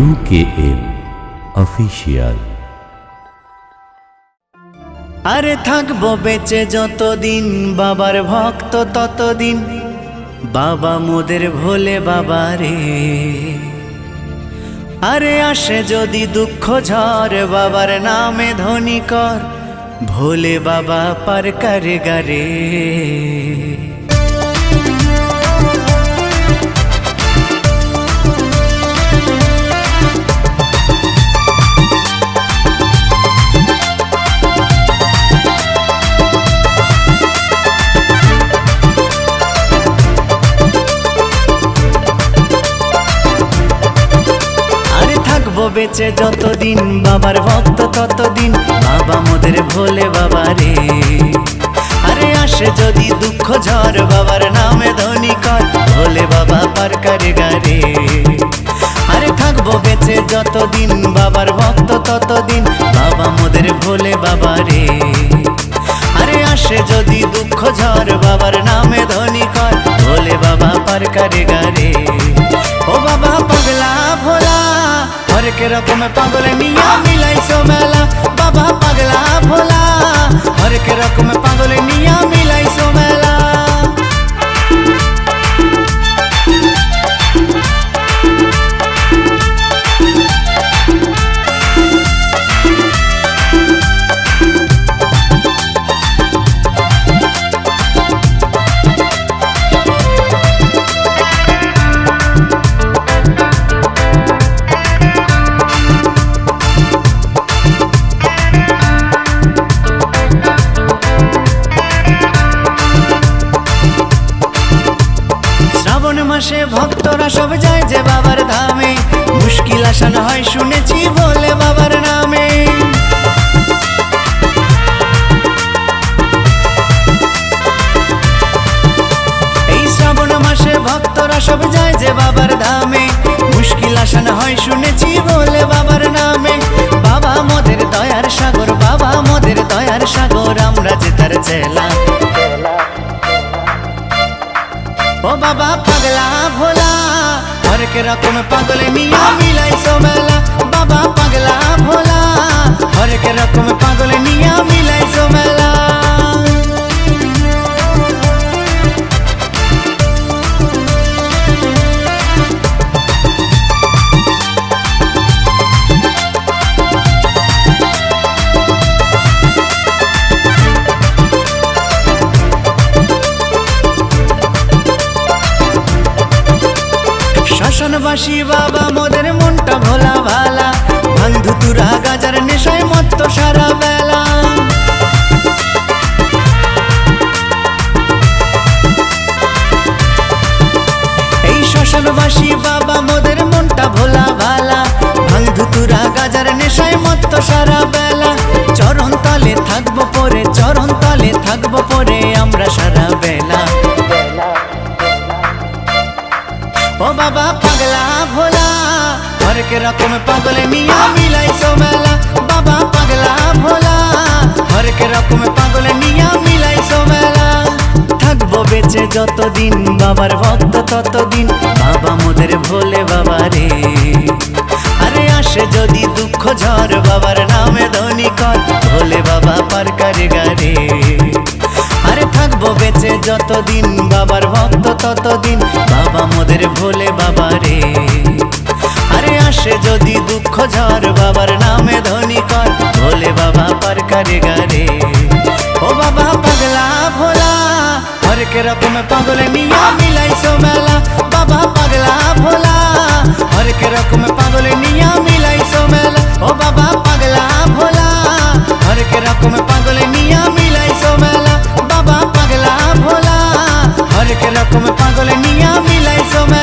UKM official. আরে থাকবো বেঁচে যতদিন বাবার ভক্ত ততদিন, বাবা মোদের ভোলে বাবা রে। আরে আসে যদি দুঃখ ঝড় বাবার নামে ধ্বনি কর, ভোলে বাবা পার করে গারে। বেঁচে যতদিন বাবার ভক্ত ততদিন, বাবা মোদের ভোলে বাবা রে। আরে আসে যদি দুঃখ ঝড় বাবার নামে ধ্বনি কর, ভোলে বাবা পার করে গারে। আরে থাকবো বেঁচে যতদিন বাবার ভক্ত ততদিন, বাবা মোদের ভোলে বাবা রে। আরে আসে যদি দুঃখ ঝড় বাবার নামে ধ্বনি কর, ভোলে বাবা পার করে গারে। ও বাবা পাগলা ভোলা হরেক রকম পাগল নিয়া মিলাইছো মেলা, বাবা পাগলা ভোলা হরেক রকম পাগল নিয়া মিলাইছো মেলা। মাসে ভক্তরা সব যায় যে বাবার ধামে, মুশকিল আসান হয় শুনেছি ভোলে বাবার নামে। এই শ্রাবণ মাসে ভক্তরা সব যায় যে বাবার ধামে, মুশকিল আসান হয় শুনেছি ভোলে বাবার নামে। বাবা মোদের দয়ার সাগর, বাবা মোদের দয়ার সাগর, আমরা যে তার চেলা। ও বাবা পাগলা ভোলা হরেক রকম পাগল নিয়া মিলাইছো মেলা, বাবা পাগলা ভোলা হরেক রকম পাগল নিয়া মিলাইছো মেলা। শ্মশানবাসী বাবা মোদের মনটা ভোলা ভালা, ভাঙ ধুতুরা গাজার নেশায় মত্ত সারা বেলা। এই শ্মশানবাসী বাবা মোদের মনটা ভোলা ভালা, ভাঙ ধুতুরা গাজার নেশায় মত্ত সারা বেলা। চরণ তলে থাকবো পরে, চরণ তলে থাকবো পরে আমরা সারা বেলা। ও বাবা পাগলা ভোলা হরেক রকম পাগল নিয়া মিলাইছো মেলা, বাবা পাগলা ভোলা হরেক রকম পাগল নিয়া মিলাইছো মেলা। থাকবো বেঁচে যতদিন বাবার ভক্ত ততদিন, বাবা মোদের ভোলে বাবা রে। আরে আসে যদি দুঃখ ঝড় বাবার নামে ধ্বনি কর, ভোলে বাবা পার করে গারে। আরে থাকবো বেঁচে যতদিন বাবার ভক্ত ততদিন, বাবা মোদের ভোলে বাবা রে। আরে আসে যদি দুঃখ ঝড় বাবার নামে ধ্বনি কর, ভোলে বাবা পার করে গারে। ও বাবা পাগলা ভোলা হরেক রকম পাগল নিয়া মিলাইছো মেলা, বাবা পাগলা ভোলা হরেক রকম পাগল নিয়া মিলাইছো মেলা। ও বাবা পাগলা ভোলা হরেক রকম পাগল নিয়া মিলাইছো মেলা, বাবা পাগলা ভোলা হরেক রকম পাগল নিয়া মিলাইছো মেলা।